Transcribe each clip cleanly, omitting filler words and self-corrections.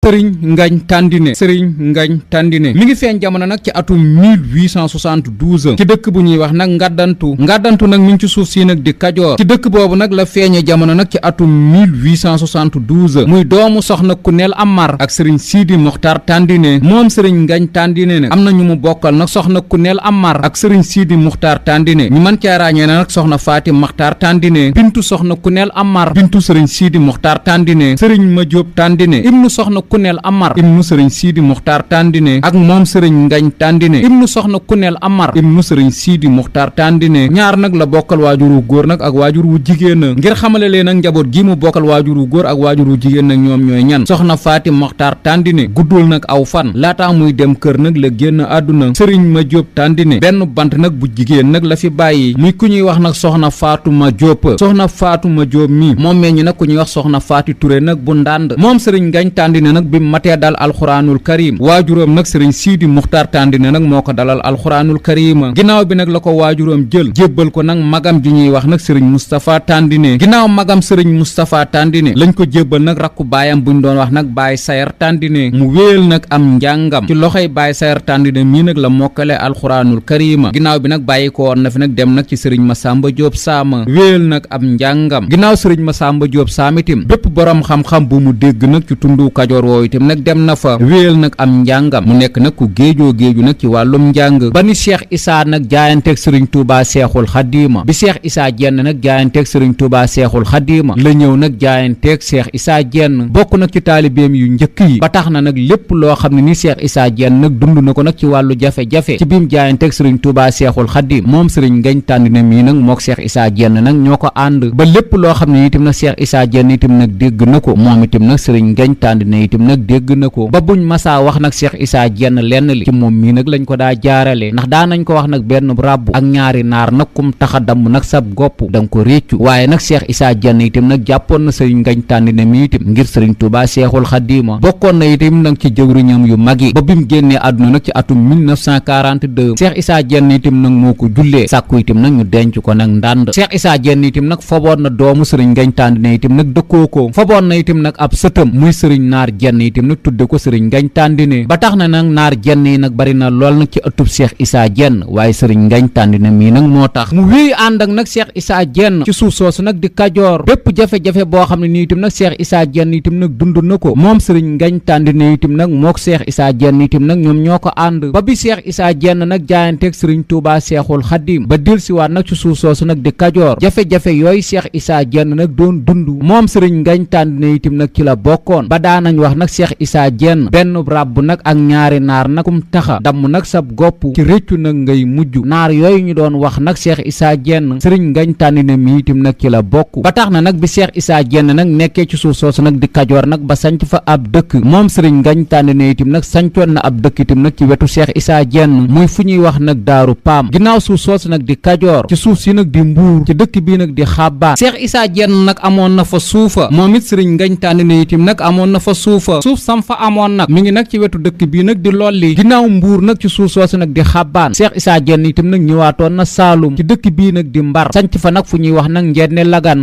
sëriñ Ngagne Tandine sëriñ Ngagne Tandine mi ngi feeñ jamono nag ci atum 1872 ci dëkk bu ñuy wax nag ngàddantu nag mi ngi ci suuf si nag di Kajoor ci dëkk boobu nag la feeñe jamono nag ci atum 1872 muy doomu soxna Kuneel Amar ak sëriñ Sidi Muxtaar Tandine moom sëriñ Ngagne Tandine nag am na ñu mu bokkal nag soxna Kuneel Amar ak sëriñ Sidi Muxtaar Tandine ñu mën caa ràññee nag soxna Faati Muxtaar Tandine bintu soxna Kuneel Amar bintu sëriñ Sidi Muxtaar Tandine sëriñ Majóob Tandine ibnu soxna Kuneel Amar ibnu sëriñ Sidi Muxtaar Tandine ak moom sëriñ Ngagne Tandine ibnu soxna Kuneel Amar ibnu sëriñ Sidi Muxtaar Tandine ñaar nag la bokkal waajur wu góor nag ak waajur wu jigéen ngir xamale leen nag njaboot gi mu bokkal waajur wu góor ak waajur wu jigéen nag ñoom ñooy ñan soxna Faati Muxtaar Tandine guddul nag aw fan laataa muy dem kër nag la génn àdduna sëriñ Majóob Tandine benn bant nag bu jigéen nag la fi bàyyi muy ku ñuy wax nag soxna Faatuma Jóob soxna Faatuma Jóob mi moom meññ nag ku ñuy wax soxna Faati Ture nag bu ndànd moom sëriñ Ngagne Tandine nag bi matee dal alxuraanul karim waajuram nag sëriñ Sidi Muxtaar Tandine nag moo ko dalal alxuraanul karima ginnaaw bi nag la ko waajuram jël jébbal ko nag magam ji ñuy wax nag sëriñ Moustapha Tandine ginnaaw magam sëriñ Moustapha Tandine lañ ko jébbal nag rakku baayam buñ doon wax nag Baay Sayar Tandine mu wéel nag am njàngam ci loxoy Baay Sayar Tandine mii nag la mokkale alxuraanul karima ginnaaw bi nag bàyyi ko woon na fi nag dem nag ci sëriñ Masamba Jóob Saama wéel nag am njàngam ginnaaw sëriñ Masamba Jóob Saam itam bépp borom xam-xam bu mu dégg nag ci tundu Kajoor woowu itam nag dem na fa wéel nag am njàngam mu nekk nag ku géejoo géeju nag ci wàllum njàng ba ni Cheikh Issa nag jaayanteeg sëriñ Touba Seexul Xadiima bi Cheikh Issa Diène nag jaayanteeg sëriñ Touba Seexul Xadiima la ñëw nag jaayanteeg Cheikh Issa Diène bokk nag ci taalibeem yu njëkk yi ba tax na nag lépp loo xam ne ni Cheikh Issa Diène nag dund na ko nag ci wàllu jafe-jafe ci biim jaayanteeg sëriñ Touba Seexul Xadiim moom sëriñ Ngagne Tandine mii nag mook Cheikh Issa Diène nag ñoo ko ànd ba lépp loo xam ne itam nag Cheikh Issa Diène itam nag dégg na ko moom itam nag sëriñ Ngagne Tandine itam nag dégg na ko ba buñ masaa wax nag Cheikh Issa Diène lenn li ci moom mii nag lañ ko daa jaarale ndax daa nañ ko wax nag benn ràbbu ak ñaari naar nag kum taxa damm nag sab gopp da nga ko réccu waaye nag Cheikh Issa Diène itam nag jàppoon na sëriñ Ngagne Tandine mi itam ngir sëriñ Touba Seexul Xadiima bokkoon na itam nag ci jëwriñam yu mag yi ba bi mu génnee àdduna nag ci atum 1942 Cheikh Issa Diène itam nag moo ko jullee sàkku itam nag ñu denc ko nag ndànd Cheikh Issa Diène itam nag foboon na doomu sëriñ Ngagne Tandine itam nag dëkkoo ko foboon na itam nag ab sëtam muy sëriñ Naar Diène itam nag tudde ko sëriñ Ngagne Tandine ba tax na nag Naar Diène yi nag bari na lool nag ci ëttub Cheikh Issa Diène waaye sëriñ Ngagne Tandine mii nag moo tax mu wéy ànd ak nag Cheikh Issa Diène ci suuf soosu nag di Kajoor bépp jafe-jafe boo xam ne nii itam nag Cheikh Issa Diène itam nag dund na ko moom sëriñ Ngagne Tandine itam nag mook Cheikh Issa Diène itam nag ñoom ñoo ko ànd ba bi Cheikh Issa Diène nag jaayanteeg sëriñ Touba Seexul Xadiim ba delsiwaat nag ci suuf soosu nag di Kajoor jafe-jafe yooyu Cheikh Issa Diène nag doon dund moom sëriñ Ngagne Tandine itam nag ci la bokkoon ba daanañ wax nag Cheikh Issa Diène benn ràbb nag ak ñaari naar nag kum taxa damm nag sab gopp ci réccu nag ngay mujj naar yooyu ñu doon wax nag Cheikh Issa Diène sëriñ Ngagne Tandine mi itam nag ci la bokk ba tax na nag bi Cheikh Issa Diène nag nekkee ci suuf soosu nag di Kajoor nag ba sanc fa ab dëkk moom sëriñ Ngagne Tandine itam nag sancoon na ab dëkk itam nag ci wetu Cheikh Issa Diène muy fu ñuy wax nag Daaru Paam ginnaaw suuf soosu nag di Kajoor ci suuf si nag di Mbuur ci dëkk bii nag di Xabbaan Cheikh Issa Diène nag amoon na fa suufa moom it sëriñ Ngagne Tandine itam nag amoon na fa suufa suuf sam fa amoon nag mi ngi nag ci wetu dëkk bii nag di Lolli ginnaaw Mbuur nag ci suuf soosu nag di Xabbaan Cheikh Issa Diène itam nag ñëwaatoon na Saalum ci dëkk bii nag di Mbar sanc fa nag fu ñuy wax nag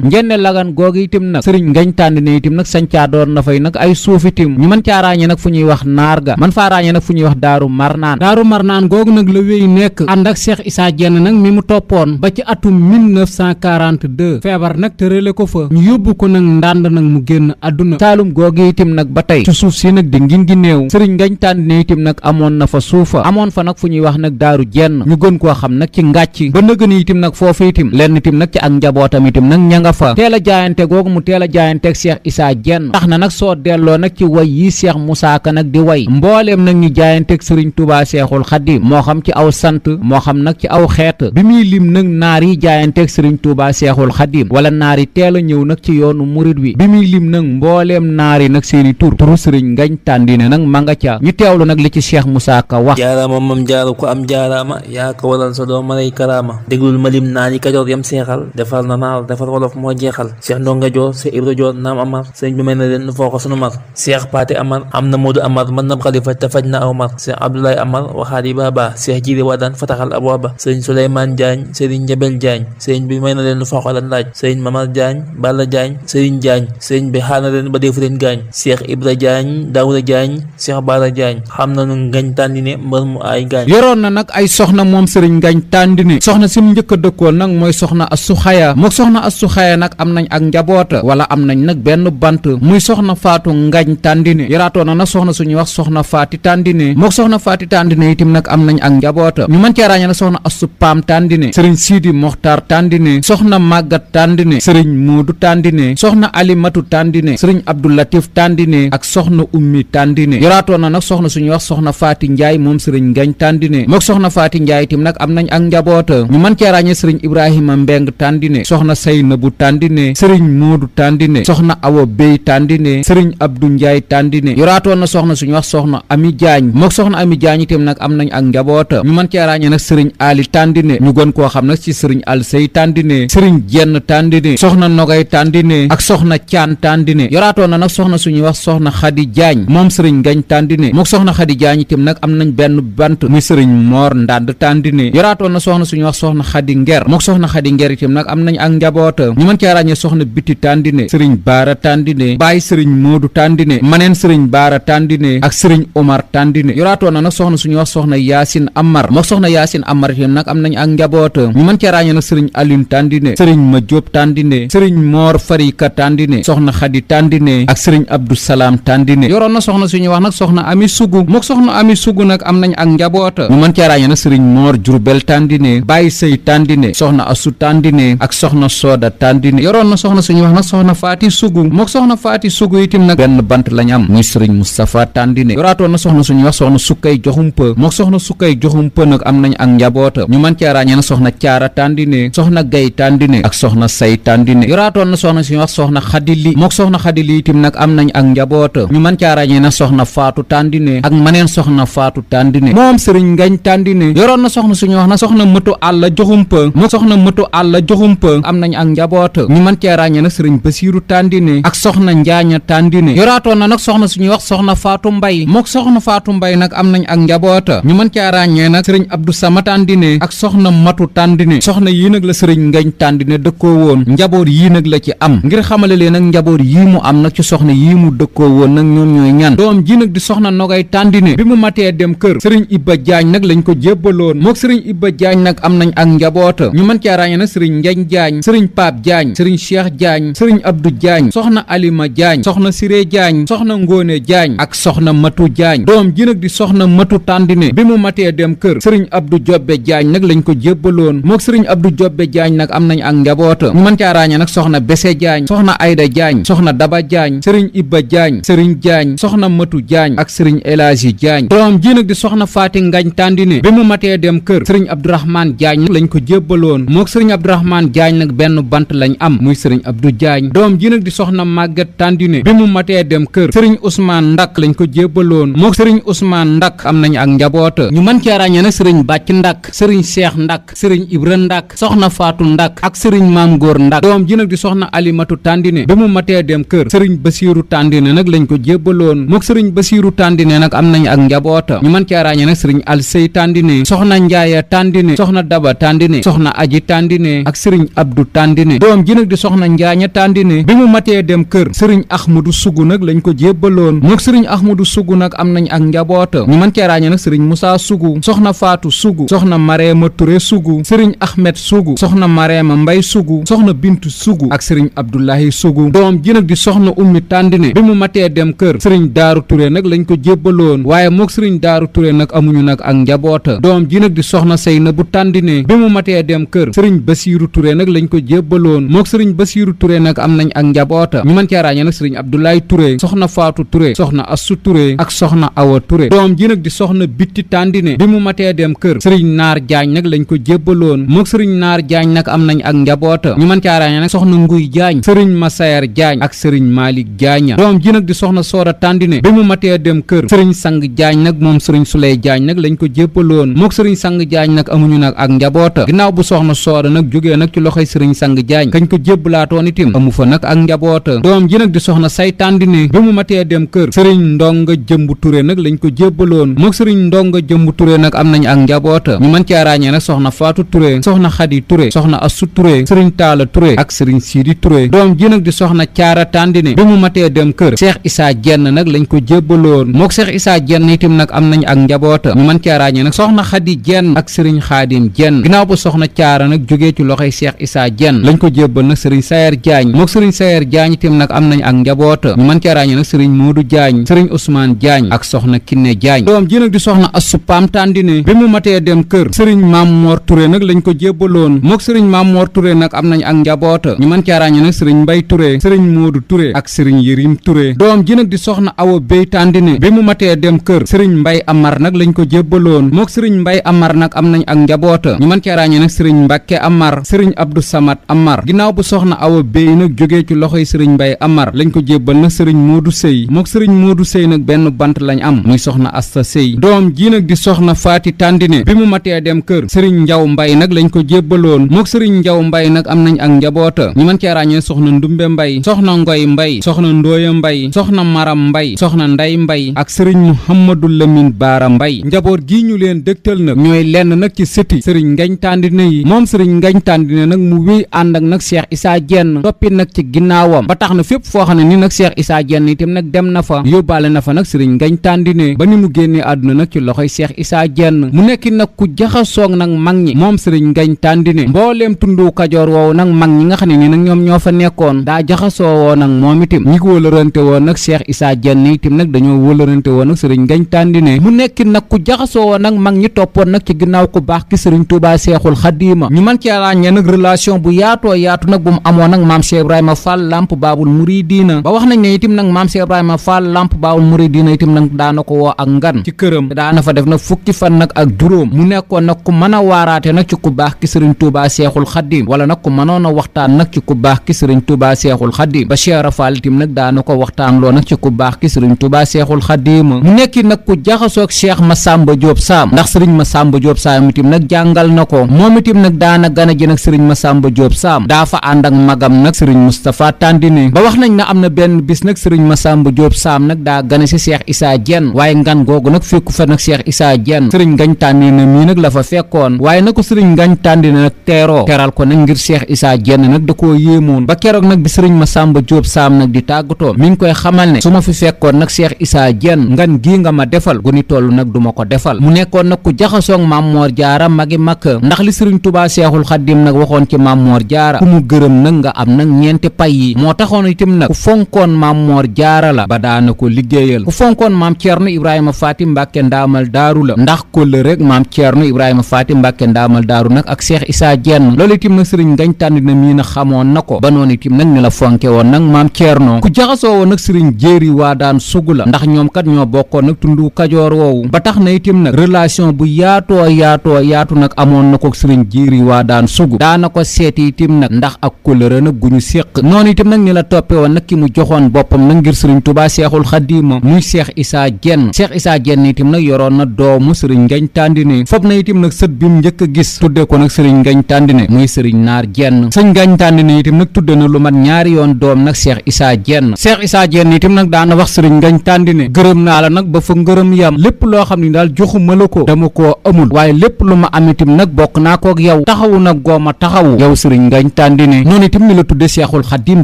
Njenne Lagan googu itam nag sëriñ Ngagne Tandine itam nag sancaa doon na fay nag ay suuf itam ñu mën caa ràññee nag fu ñuy wax Naarga man faa ràññee nag fu ñuy wax Daaru Marnaan googu nag la wéy nekk ànd ak Cheikh Issa Diène nag mi mu toppoon ba ci atum 1942 feebar nag tërale ko fa ñu yóbbu ko nag ndànd nag mu génn àdduna Saalum googu itam nag ba tey ci suuf si nag di ngin gi néew sëriñ Ngagne Tandine itam nag amoon na fa suufa amoon fa nag fu ñuy wax nag Daaru Jenn ñu gën koo xam nag ci ngàcc ba nëgëni itam nag foofu itam lenn itam nag ci ak njabootam itam nag ña nga fa teel a jaayante googu mu teel a jaayanteeg Cheikh Issa Diène tax na nag soo delloo nag ci way yi Cheikh Moussa Ka nag di way mbooleem nag ñu jaayanteeg sëriñ Touba Seexul Xadiim moo xam ci aw sant moo xam nag ci aw xeet bi muy lim nag naar yi jaayanteeg sëriñ Touba Seexul Xadiim wala naar yi teel a ñëw nag ci yoonu murid wi bi muy lim nag mbooleem naar yi nag seeni turu sëriñ Ngagne Tandine nag ma nga ca ñu teewlu nag li ci Cheikh Moussa Ka wax jaaraama mam jaaru ko am jaaraama yaa ko waral sa doom maray karaama déglul ma lim naar yi Kajoor yam seexal defar na naar defar wolof moo jeexal Cheikh Ndonga Joor Cheikh Ibra Joor naam Amar sëriñ bi may na leen foo ko sunu mar Cheikh Paate Amar am na Moodu Amar mën na xalifa te faj na aw mar Cheikh Abdoulaye Amar waxaat yi baaba Cheikh Jiri Wadaan fataxal abwaaba sëriñ Souleymane Diagne sëriñ Njabel Diagne sëriñ bi may na leen foo ko lan laaj sëriñ Mamar Diagne Balla Diagne sëriñ Diagne sëriñ bi xaar na leen ba defu leen gaañ Cheikh Ibra Bada Jaañ Daawuda Jaañ Cheikh Bara Jaañ xam nañu Ngañ Tandine mbër mu ay gaañ. yoroon na nag ay soxna moom sëriñ Ngañ Tandine soxna si mu njëkk a dëkkoon nag mooy soxna Assu Xaya mook soxna Assu Xaya nag am nañ ak njaboota wala am nañ nag benn bant muy soxna Faatu Ngañ Tandine yoraatoon na nag soxna suñuy wax soxna Faati Tandine mook soxna Faati Tandine itam nag am nañ ak njaboota ñu mën cee ràññee nag soxna Assu Paam Tandine sëriñ Siidi Moxtaar Tandine soxna Màggat Tandine sëriñ Moodu Tandine soxna Alimatu Tandine sëriñ Abdou Latif Tandine ak soxna Ummi Tandine yoraatoon na nag soxna suñuy wax soxna Faati Njaay moom sëriñ Ngañ Tandine mook soxna Faati Njaay itam nag am nañ ak njaboota ñu mën cee ràññee sëriñ Ibrahima Mbeng Tandine soxna Saynabu Tandine sëriñ Moodu Tandine soxna Awa Bey Tandine sëriñ Abdou Njaay Tandine yoraatoon na soxna suñu wax soxna Ami Jaañ mook soxna Ami Jaañ itam nag am nañ ak njaboota ñu mën cee ràññee nag sëriñ Ali Tandine ñu gën koo xam nag ci sëriñ Alsey Tandine sëriñ Jenn Tandine soxna Nogay Tandine ak soxna Caan Tandine yoraatoon na nag soxna suñuy wax soxna Xadi Jaañ moom sëriñ Ngañ Tandine mook soxna Xadi Jaañ itam nag am nañ benn bant muy sëriñ Moor Ndànd Tandine yoraatoon na soxna suñuy wax soxna Xadi Nger mook soxna Xadi Nger itam nag am nañ ak njaboota ñu mën cee ràññee soxna Biti Tandine sëriñ Baara Tandine baay sëriñ Moodu Tandine maneen sëriñ Baara Tandine ak sëriñ Omar Tandine yoraatoon na nag soxna suñuy wax soxna Yaasin Amar mook soxna Yaasin Amar itam nag am nañ ak njaboota ñu mën cee ràññee nag sëriñ Alioune Tandine sëriñ Ma Jóob Tandine sëriñ Moor Farika Tandine soxna Xadi Tandine ak sëriñ Abdou Salaam Tandine yoroon na soxna suñuy wax nag soxna Ami Sugu mook soxna Ami Sugu nag am nañ ak njaboota ñu mën cee ràññee nag sëriñ Moor Jurbel Tandine baay sëy Tandine soxna Asu Tandine ak soxna Sooda Tandine yoroon na soxna suñuy wax nag soxna Faati Sugu mook soxna Faati Sugu itam nag benn bant lañ am muy sëriñ Moustapha Tandine yoraatoon na soxna suñuy wax soxna Sukkay Joxumpa mook soxna Sukkay Joxumpa nag am nañ ak njaboota ñu mën cee ràññee nag soxna Caara Tandine soxna Gay Tandine ak soxna Say Tandine yoraatoon na soxna suñuy wax soxna Xadili mook soxna Xadili itam nag am nañ ak njaboota ñu mën cee ràññee nag soxna Faatu Tandine ak maneen soxna Faatu Tandine moom sëriñ Ngañ Tandine yoroon na soxna suñuy wax nag soxna Mëtu Àlla Joxumpa mook soxna Mëtu Àlla Joxumpa am nañ ak njaboota ñu mën cee ràññee nag sëriñ Basiiru Tandine ak soxna Njaaña Tandine yoraatoon na nag soxna suñuy wax soxna Faatu Mbay mook soxna Faatu Mbay nag am nañ ak njaboota ñu mën cee ràññee nag sëriñ Abdou Sama Tandine ak soxna Matu Tandine soxna yii nag la sëriñ Ngañ Tandine dëkkoo woon njaboot yii nag la ci am ngir xamale leen nag njaboot yii mu am nag ci soxna yii mu dëkkoo woon nag ñoom ñooy ñan doom ji nag di soxna Nogay Tandine bi mu matee dem kër sëriñ Ibba Jaañ nag lañ ko jébbaloon mook sëriñ Ibba Jaañ nag am nañ ak njaboota ñu mën cee ràññee nag sëriñ Njañ Jaañ sëriñ Paap Jaañ sëriñ Cheikh Jaañ sëriñ Abdou Jaañ soxna Alima Jaañ soxna Siré Jaañ soxna Ngóone Jaañ ak soxna Matu Jaañ doom ji nag di soxna Matu Tandine bi mu matee dem kër sëriñ Abdou Jobbe Jaañ nag lañ ko jébbaloon mook sëriñ Abdou Jobbe Jaañ nag am nañ ak njaboota ñu mën cee ràññee nag soxna Bese Jaañ soxna Ayda Jaañ soxna Daba Jaañ sëriñ Ibba Jaañ sëriñ Jaañ soxna Matu Jaañ ak sëriñ Elaaji Jaañ doom ji nag di soxna Faati Ngañ Tandine bi mu matee dem kër sëriñ Abdourahmane Jaañ lañ ko jébbaloon mook sëriñ Abdourahmane Jaañ nag benn bant lañ am muy sëriñ Abdou Jaañ doom ji nag di soxna Màggat Tandine bi mu matee dem kër sëriñ Ousmane Ndak lañ ko jébbaloon mook sëriñ Ousmane Ndak am nañ ak njaboota ñu mën cee ràññee nag sëriñ Bàcc Ndak sëriñ Cheikh Ndak sëriñ Ibra Ndak soxna Faatu Ndak ak sëriñ Maam Góor Ndak doom ji nag di soxna Alimatu Tandine bi mu matee dem kër sëriñ Basiiru Tandine nag lañ ko jébbaloon mook sëriñ Basiiru Tandine nag am nañ ak njaboota ñu mën cee ràññee nag sëriñ Alsey Tandine soxna Njaaya Tandine soxna Daba Tandine soxna Aji Tandine ak sëriñ Abdou Tandine doom ji nag di soxna Njaaña Tandine bi mu matee dem kër sëriñ Ahmadu Sugu nag lañ ko jébbaloon mook sëriñ Ahmadu Sugu nag am nañ ak njaboota ñu mën cee ràññee nag sëriñ Musaa Sugu soxna Faatu Sugu soxna Mareema Ture Sugu sëriñ Ahmed Sugu soxna Mareema Mbay Sugu soxna Bintu Sugu ak sëriñ Abdoulahi Sugu doom ji nag di soxna Ummi Tandine bi mu matee dem kër sëriñ Daaru Ture nag lañ ko jébbaloon waaye mook sëriñ Daaru Ture nag amuñu nag ak njaboota doom ji nag di soxna Seynabu Tandine bi mu matee dem kër sëriñ Basiiru Ture nag lañ ko jébbaloon mook sëriñ Basiiru Ture nag am nañ ak njaboota ñu mën cee ràññee nag sëriñ Abdoulaye Ture soxna Faatu Ture soxna Assu Ture ak soxna Awa Ture doom ji nag di soxna Bitti Tandine bi mu matee dem kër sëriñ Naar Jaañ nag lañ ko jébbaloon mook sëriñ Naar Jaañ nag am nañ ak njaboota ñu mën cee ràññee nag soxna Nguy Jaañ sëriñ Masayer Jaañ ak sëriñ Malik Jaaña doom ji nag di soxna Sooda Tandine bi mu matee dem kër sëriñ Sang Jaañ nag moom sëriñ Suley Jaañ nag lañ ko jébbaloon mook sëriñ Sang Jaañ nag amuñu nag ak njaboota ginnaaw bu soxna Sooda nag jógee nag ci loxoy sëriñ Sang Jaañ kañ ko jébbalaatoon itim amu fa nag ak njaboota doom ji nag di soxna Say Tandine bi mu matee dem kër sëriñ Ndonga Jëmbu Ture nag lañ ko jébbaloon mook sëriñ Ndonga Jëmbu Ture nag am nañ ak njaboota ñu mën cee ràññee nag soxna Faatu Ture soxna Xadi Ture soxna Assu Ture sëriñ Taala Ture ak sëriñ Siidi Ture doom ji nag di soxna Caara Tandine bi mu matee dem kër Cheikh Cheikh Issa Diène nag lañ ko jébbaloon mook Cheikh Issa Diène itam nag am nañ ak njaboota ñu mën cee ràññee nag soxna Xadi Diène ak sëriñ Xaadim Diène ginnaaw bu soxna Caara nag jógee ci loxoy Cheikh Issa Diène lañ ko jébbal nag sëriñ Sayer Diagne mook sëriñ Sayer Diagne itam nag am nañ ak njaboota ñu mën cee ràññee nag sëriñ Modou Diagne sëriñ Ousmane Diagne ak soxna Kiné Diagne doom ji nag di soxna Assu Pam Tandine bi mu matee dem kër sëriñ Maam Mor Touré nag lañ ko jébbaloon mook sëriñ Maam Mor Touré nag am nañ ak njaboota ñu mën cee ràññee nag sëriñ Mbay Touré sëriñ Modou Touré ak sëriñ Yërim Touré doom ji nag di soxna Awa Bey Tandine bi mu matee dem kër sëriñ Mbay Amar nag lañ ko jébbaloon mook sëriñ Mbay Amar nag am nañ ak njaboota ñu mën cee ràññee nag sëriñ Mbàkke Amar sëriñ Abdou Samad Amar ginnaaw bu soxna Awa Bey nag jógee ci loxoy sëriñ Mbay Amar lañ ko jébbal nag sëriñ Modou Sey mook sëriñ Modou Sey nag benn bant lañ am muy soxna Asta Sey doom ji nag di soxna Faati Tandine bi mu matee dem kër sëriñ Njaw Mbay nag lañ ko jébbaloon mook sëriñ Njaw Mbay nag am nañ ak njaboota ñu mën cee ràññee soxna Ndumbe Mbay soxna Ngoy Mbay soxna Ndooya Mbay soxna Maram Mbay soxna Nday Mbay ak sëriñ Mouhamadou Lamine Baara Mbay njaboot gi ñu leen dëgtal nag ñooy lenn nag ci sëti sëriñ Ngañ Tandine yi moom sëriñ Ngañ Tandine nag mu wéy ànd ak nag Cheikh Issa Diène toppi nag ci ginnaawam ba tax na fépp foo xam ne ni nag Cheikh Issa Diène itam nag dem na fa yóbbaale na fa nag sëriñ Ngañ Tandine ba ni mu génnee àdduna nag ci loxoy Cheikh Issa Diène mu nekki nag ku jaxasoog nag mag ñi moom sëriñ Ngañ Tandine mbooleem tundu Kajoor woowu nag mag ñi nga xam ne ni nag ñoom ñoo fa nekkoon daa jaxasoo woo nag moom itam ñi ko wëlërante woon nag Cheikh Issa Diène itam nag dañoo wëlërante woon nag sëriñ Ngañ Tandine mu nekki nag ku jaxasoo woon nag mag ñi toppoon nag ci ginnaaw ku baax ki sëriñ Touba Seexul Xadiima ñu mën cee ràññee nag relation bu yaatoo yaatu nag bu mu amoon nag maam Cheikh Ibrahima Fall Lamp Baabul Muridiina ba wax nañ ne itam nag maam Cheikh Ibrahima Fall Lamp Baabul Muridiina itam nag daana ko woo ak ngan ci këram daana fa def nag fukki fan nag ak juróom mu nekkoon nag ku mën a waaraate nag ci ku baax ki sëriñ Touba Seexul Xadiim wala nag ku mënoon a waxtaan nag ci ku baax ki sëriñ Touba Seexul Xadiim ba Cheikh Rafal itam nag daana ko waxtaan loo nag ci ku baax ki sëriñ Touba Seexul Xadiim mu nekki nag ku jaxasoog Cheikh Massamba Diop Sam ndax sëriñ Massamba Diop Sam itam nag jàngal na ko moom itam nag daana gana ji nag sëriñ Massamba Diop Sam daa fa ànd ak magam nag sëriñ Moustapha Tandine ba wax nañ na am na benn bis nag sëriñ Massamba Diop Sam nag daa gane si Cheikh Issa Diène waaye ngan googu nag fekku fa nag Cheikh Issa Diène sëriñ Ngañ Tandine mii nag la fa fekkoon waaye na ko sëriñ Ngañ Tandine nag teeroo teral ko nag ngir Cheikh Issa Diène nag da koo yéemoon ba keroog nag bi sëriñ Massamba Diop Sam nag di tàggatoo mi ngi koy xamal ne su ma fi fekkoon nag Cheikh Issa Diène ngan gii nga ma defal gu ni toll nag du ma ko defal mu nekkoon nag ku jaxasoog Maam Moor Jaara magi Makka ndax li sëriñ Touba Seexul Xadiim nag waxoon ci Maam Moor Jaara ku mu gërëm nag nga am nag ñeenti pay yi moo taxoon itam nag ku fonkoon Maam Moor Jaara la ba daana ko liggéeyal ku fonkoon Maam Ceerno Ibrahima Faati Mbàkke Ndaamal Daaru la ndax kóllë rek Maam Ceerno Ibrahima Faati Mbàkke Ndaamal Daaru nag ak Cheikh Issa Diène loolu itam nag sëriñ Ngañ Tandine mii nag xamoon na ko ba noonu itam nag ni la fonke woon nag Maam Ceerno ku jaxasoo woon nag sëriñ Jéeri Waadaan Sugu la ndax ñoom kat ñoo bokkoon nag tundu Kajoor woowu ba tax na itam nag relation bu yaatu nag amoon na ko sëriñ Jéeri Waadaan Sugu daana ko seeti itam nag ndax ak kóllëre nag gu ñu séq noonu itam nag ni la toppe woon nag ki mu joxoon boppam nag ngir sëriñ Touba Seexul Xadiima muy Cheikh Issa Diène Cheikh Issa Diène itam nag yoroon na doomu sëriñ Ngañ Tandine fob na itam nag sët bi mu njëkk a gis tudde ko nag sëriñ Ngañ Tandine muy sëriñ Naar Diène sëñ Ngañ Tandine itam nag tudde na lu mat ñaari yoon doom nag Cheikh Issa Diène Cheikh Issa Diène itam nag daana wax sëriñ Ngañ Tandine gërëm naa la nag ba fa ngërëm yam lépp loo xam ne daal joxuma la ko dama koo amul waaye lépp lu ma am itam nag bokk naa kook yow taxawu nag gooma taxawu yow sëriñ Ngañ Tandine noonu itam ni la tudde Seexul Xadiim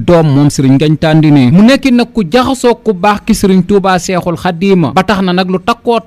doom moom sëriñ Ngañ Tandine mu nekki nag ku jaxasoo ku baax ki sëriñ Touba Seexul Xadiima ba tax na nag lu takku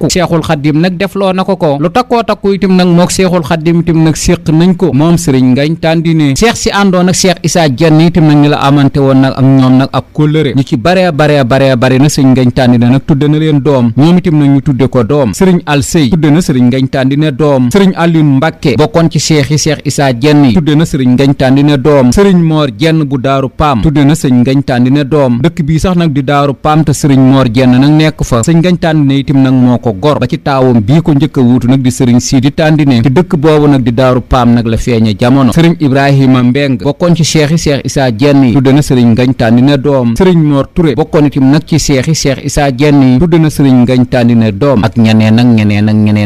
Seexul Xadiim nag defloo na ko lu takku itam nag mook Seexul Xadiim itam nag séq nañ ko moom sëriñ Ngañ Tandine Cheikh si àndoon nag Cheikh Issa Diène itam nag ni la amante woon nag ak ñoom nag ak kóllëre ñu ci bare na sëriñ Ngañ Tandine nag tudde na leen doom ñoom itam nag ñu tudde ko doom sëriñ Alsey tudde na sëriñ Ngañ Tandine doom sëriñ Alioune Mbàkke bokkoon ci Cheikh yi Cheikh Issa Diène yi tudde na sëriñ Ngañ Tandine doom sëriñ Moor Jenn bu Daaru Paam tudde na sëriñ Ngañ Tandine doom dëkk bii sax nag di Daaru Paam te sëriñ Moor Jenn nag nekk fa sëriñ Ngañ Tandine itam nag moo ko gor ba ci taawam bii ko njëkk a wuutu nag di sëriñ Sidi Tandine te dëkk boobu nag di Daaru Paam nag la feeñe jamono sëriñ Ibrahima Mbeng bokkoon ci Cheikh yi Cheikh Issa Diène yi tudde na sëriñ Ngañ Tandine doom sëriñ Moor Touré bokkoon itam nag ci Cheikh yi Cheikh Issa Diène yi tudde na sëriñ Ngañ Tandine doom ak ñeneen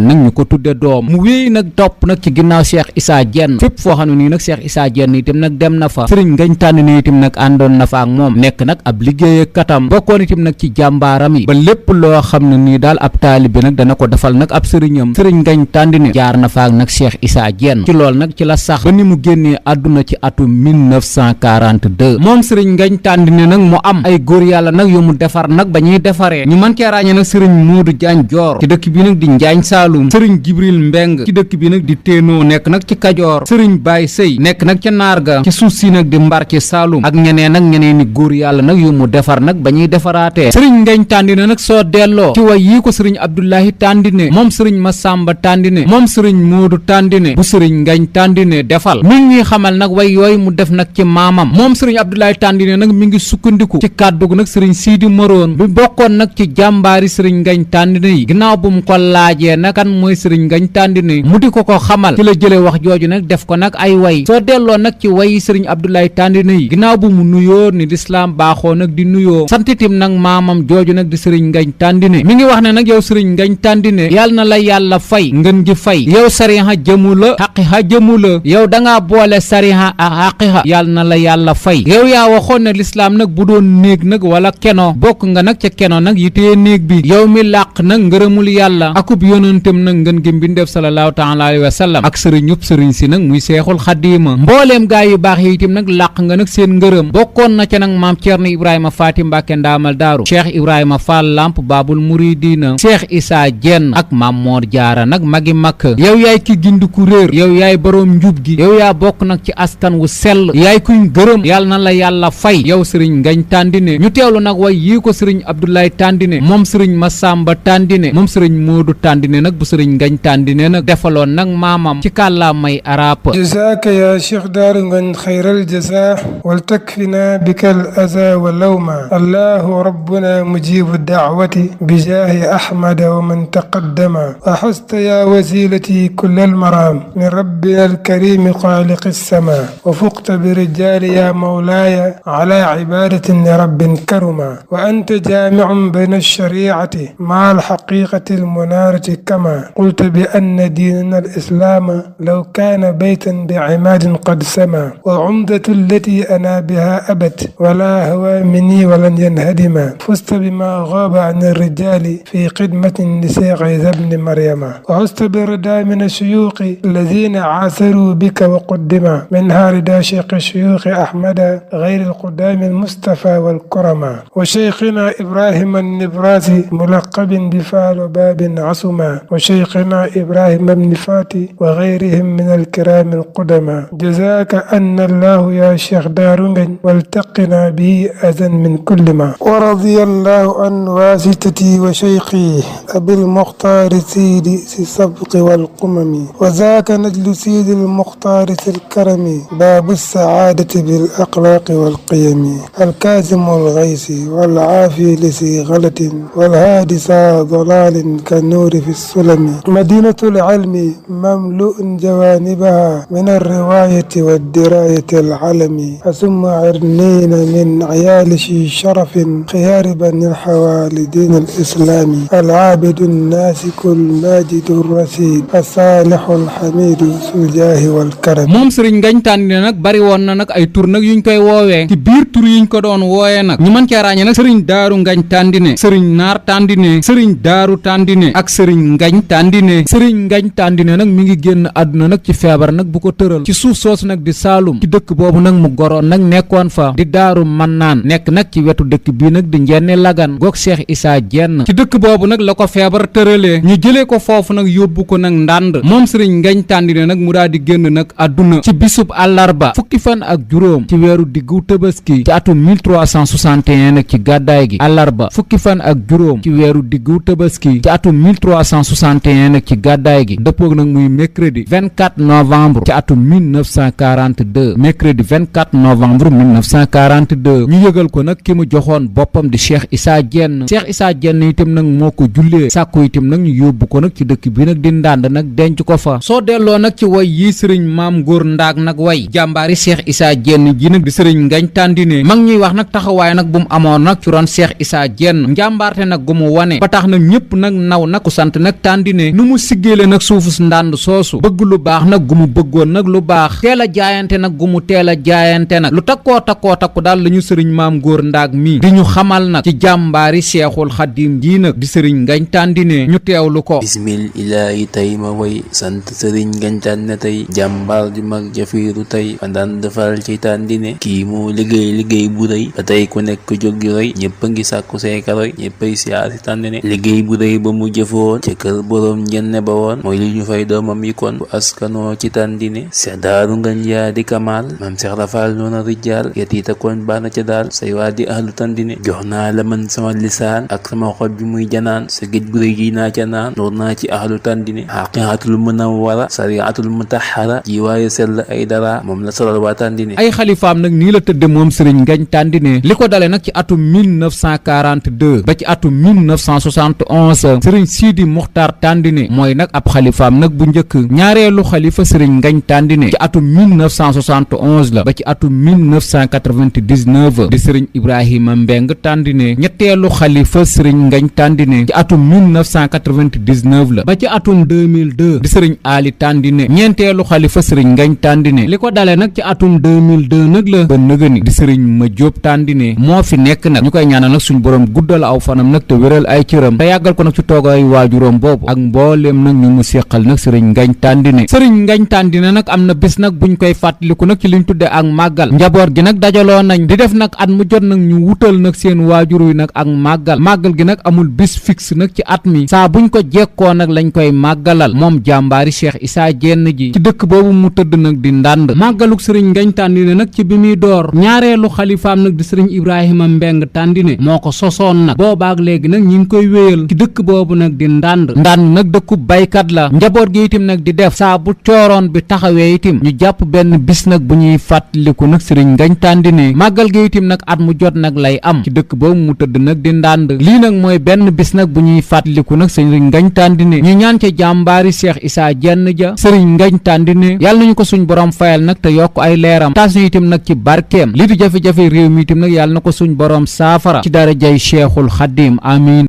nag ñu ko tudde doom mu wéy nag topp nag ci ginnaaw Cheikh Issa Diène fépp foo xam ne nii nag Cheikh Issa Diène itam nag dem na fa sëriñ Ngañ Tandine itam nag àndoon na fa ak moom nekk nag ab liggéeykatam bokkoon itam nag ci jàmbaaram yi ba lépp loo xam ne nii daal ab taalibe nag dana ko defal nag ab sëriñam sëriñ Ngañ Tandine jaar na fa ak nag Cheikh Issa Diène ci lool nag ci la sax ba ni mu génnee àdduna ci atum 1942 moom sëriñ Ngañ Tandine Tandine nag mu am ay góor yàlla nag yu mu defar nag ba ñuy defaree ñu mën cee ràññee nag sëriñ Moodu Jaañ Joor ci dëkk bi nag di Njaañ Saalum sëriñ Jibril Mbeng ci dëkk bi nag di Téenoo nekk nag ci Kajoor sëriñ Baay Sëy nekk nag ca Naarga ci suuf si nag di Mbar ci Saalum ak ñeneen ni góor yàlla nag yu mu defar nag ba ñuy defaraatee sëriñ Ngañ Tandine nag soo delloo ci way yii ko sëriñ Abdoulahi Tandine moom sëriñ Masamba Tandine moom sëriñ Moodu Tandine bu sëriñ Ngañ Tandine defal mi ngi xamal nag way yooyu mu def nag ci maamam moom sëriñ Abdoulahi Tandine nag mi ngi sukkandiku ci kàddug nag sëriñ Siidi Moroon bi bokkoon nag ci jàmbaari sëriñ Ngañ Tandine yi ginnaaw bu mu ko laajee nag kan mooy sëriñ Ngañ Tandine mu di ko xamal ci la jëlee wax jooju nag def ko nag ay way soo delloo nag ci way sëriñ Abdoulahi Tandine yi ginnaaw bu mu nuyoo ni lislaam baaxoo nag di nuyoo santitim nag maamam jooju nag di sëriñ Ngañ Tandine mi ngi wax ne nag yow sëriñ Ngañ Tandine yàlla na la yàlla fay ngën gi fay yow sariha jëmu la xaqiha jëmu la yow dangaa boole sariha ak xaqiha yàlla na la yàlla fay yow yaa waxoon ne lislaam nag bu doon néeg nag wala keno bokk nga nag ca keno nag yitee néeg bi yow mi làq nag ngërëmul yàlla akub yonentam nag ngën gi mbindeef sallallahu taala alayhi wa sallam ak sëriñub sëriñ si nag muy seexul xadiima mbooleem gaa yu baax yi itam nag làq nga nag seen ngërëm bokkoon na ca nag maam Ceerno Ibrahima Faati Mbàkke ndaamal daaru cheikh Ibrahima Fall Lamp baabul muridina cheikh Isaa Jenn ak maam Moor Jaara nag magi makk yow yaay ki gindiku réer yow yaay boroom njub gi yow yaa bokk nag ci askan wu sell yaay kuñ gërëm yàlla na la yàlla fay yow sëriñ Ngañ Tandine ñu teewlu nag way yii ko sëriñ Abdoulaye Tandine moom sëriñ Masamba Tandine moom sëriñ Moodu Tandine nag bu sëriñ Ngañ Tandine nag defaloon nag maamam ci kàllaamay arab jazaaka ya cheikh daaru Ngañ xayral jazaa wal takfina bika al aza wa lawma allahu rabbuna mujibu daawati bijaahi ahmada wa man taqaddama axusta ya wasilati kull almaram min rabbina alkarimi xaaliqi alsama wa fuqta birijali ya mawlaaya ala cibadatin lirabbin karuma wa anta jaamicun bayna alshariicati maa alxaqiqati almunaarati kama qulta bi anna diinana alislaama law kaana baytan bicimaadin qad sama wa cumdatu allati ana biha abat wala hawa minni walan yanhadima fusta bima gaaba an alrijali fi xidmatin liseex Iisa bni maryama wa xusta birida min ashuyuuqi alladina caasaru bika wa quddima minha rida cheikh shuyuuqi ahmada gayri alqudaami almustafa walkurama wa cheikhina ibrahima annibrasi mulaqabin bifaalo baabin asuma wa cheikhina ibrahima bni fati wa gayrihim min alkiraami alqudama jazaaka anna allahu ya cheikh daaru Ngañ waltaqina bihi azan min kulli ma wa radiya allahu an wasitati wa cheikhi abil muxtaari sidi si sabqi walqumami wa zaaka najlu sidi almuxtaari si alkarami baabu sacaadati bil axlaaqi walqiyami alkaasimu algaysi walcaafi lisi galatin walhaadi saa dalaalin kannuuri fi sulami madinatu alcilmi mamlu'un jawaanibaha min alriwaayati waddiraayati alcalami asumma cirniina min ciyaali shi sharafin khiyaari bani alxawaalidin alislaami alcaabidu annaasiku almaajidu alrasiid alsaalixu alxamiidu suljaahi walkarami moom sëriñ Ngañ Tandine nag bari woon na nag ay tur nag yuñ koy woowee ci biir tur yiñ ko doon wooyee nag ñu mën cee ràññee nag sëriñ Daaru Ngañ Tandine sëriñ Naar Tandine sëriñ Daaru Tandine ak sëriñ Ngañ Tandine sëriñ Ngañ Tandine nag mi ngi génn àdduna nag ci feebar nag bu ko tëral ci suuf soosu nag di Saalum ci dëkk boobu nag mu goroon nag nekkoon fa di Daaru Mannaan nekk nag ci wetu dëkk bii nag di Njenne Lagan goog Cheikh Isaa Jenn ci dëkk boobu nag la ko feebar tëralee ñu jëlee ko foofu nag yóbbu ko nag Ndànd moom sëriñ Ngañ Tandine nag mu daal di génn nag àdduna ci bisub àllarba fukki fan ak juróom ci weeru diggu Tabaski ci atum 1361 nag ci gàddaay gi àllarba fukki fan ak juróom ci weeru diggu Tabaski ci atum 1361 nag ci gàddaay gi dëppoog nag muy mercredi 24 novembre ci atum 1942 mercredi 24 novembre 1942 ñu yëgal ko nag ki mu joxoon boppam di Cheikh Isaa Jenn Cheikh Isaa Jenn itam nag moo ko jullee sàkku itam nag ñu yóbbu ko nag ci dëkk bi nag di Ndànd nag denc ko fa soo delloo nag ci way yi sëriñ maam góor ndaag nag way jàmbaari Cheikh Isaa Jenn ji nag di sëriñ Ngañ Tandine mag ñuy wax nag taxawaay nag bu mu amoon nag ci ron Cheikh Isaa Jenn njàmbaarte nag gu mu wane ba tax nag ñëpp nag naw nag ku sant nag Tandine nu mu siggeele nag suufus Ndànd soosu bëgg lu baax nag gu mu bëggoon nag lu baax teel a jaayante nag gu mu teel a jaayante nag lu takkoo takku daal la ñu sëriñ maam góor ndaag mi di ñu xamal nag ci jàmbaari Seexul Xadiim ji nag di sëriñ Ngañ Tandine ñu teewlu ko bismil ilaahi tey ma way sant sëriñ Ngañ Tandine tey jàmbaar ju mag jafiiru tey fa daan defal ci Tandine kii moo liggéey liggéey bu rëy ba tey ku nekk jóg di roy ñëpp a ngi sàkku say karoy ñëppay siyaar si Tandine liggéey bu rëy ba mu jëfoon ca kër boroom njenne ba woon mooy li ñu fay doomam yi kon bu askanoo ci Tandine Seex Daaru Ngañ yaa di Kamal maam Seex Rafal noona rijaal yetiita kon baana ca daal say waa di ahlu Tandine jox naa la man sama lisaan ak sama xol bi muy janaan sa géej gu rëy gi naa ca naan noor naa ci ahlu Tandine xaqiqatul munawwara sariatul mutahhara ji waaye sell ay dara moom la solal waa Tandine ay xalifaam nag nii la tëdde moom sëriñ Ngañ Tandine li ko dale nag ci atum 1942 ba ci atum 1971 sëriñ Sidi Muxtaar Tandine mooy nag ab xalifaam nag bu njëkk ñaareelu xalifa sëriñ Ngañ Tandine ci atum 1971 la ba ci atum 1999 di sëriñ Ibrahima Mbeng Tandine ñetteelu xalifa sëriñ Ngañ Tandine ci atum 1999 la ba ci atum 2002 di sëriñ Ali Tandine ñeenteelu xalifa sëriñ Ngañ Tandine li ko dale nag ci atum 2002 nag la ba nëgëni di sëriñ Ma Jóob Tandine moo fi nekk nag ñu koy ñaanal nag suñu borom guddal aw fanam nag te wéral ay cëram te yàggal ko nag ci toogaay waajuram boobu ak mbooleem nag ñu mu séqal nag sëriñ Ngañ Tandine sëriñ Ngañ Tandine nag am na bis nag buñ koy fàttaliku nag ci liñ tudde ak màggal njaboot gi nag dajaloo nañ di def nag at mu jot nag ñu wutal nag seen waajur yi nag ak màggal gi nag amul bis fixe nag ci at mi saa buñ ko jekkoo nag lañ koy màggalal moom jàmbaari Cheikh Issa Diène ji ci dëkk boobu mu tëdd nag di ndànd màggaluk sëriñ Ngañ Tandine nag ci bi muy door ñaareelu xalifaam nag di sëriñ Ibrahima Mbeng Tandine moo ko sosoon nag boobaak léegi nag ñi ngi koy wéyal ci dëkk boobu nag di ndànd nag dëkku baykat la njaboot gi itam nag di def saa bu cooroon bi taxawee itam ñu jàpp benn bis nag bu ñuy fàttaliku nag sëriñ Ngañ Tandine màggal gi itam nag at mu jot nag lay am ci dëkk boobu mu tëdd nag di ndànd lii nag mooy benn bis nag bu ñuy fàttaliku nag sëriñ Ngañ Tandine ñu ñaan ca jàmbaari Cheikh Issa Diène ja sëriñ Ngañ Tandine yàlla nañu ko suñ borom fayal nag te yokk ay leeram taas ñu itam nag ci barkeem lii di jafe-jafe réew mi itam nag yàlla na ko suñ borom saafara ci darajay Cheikhul Xadim amin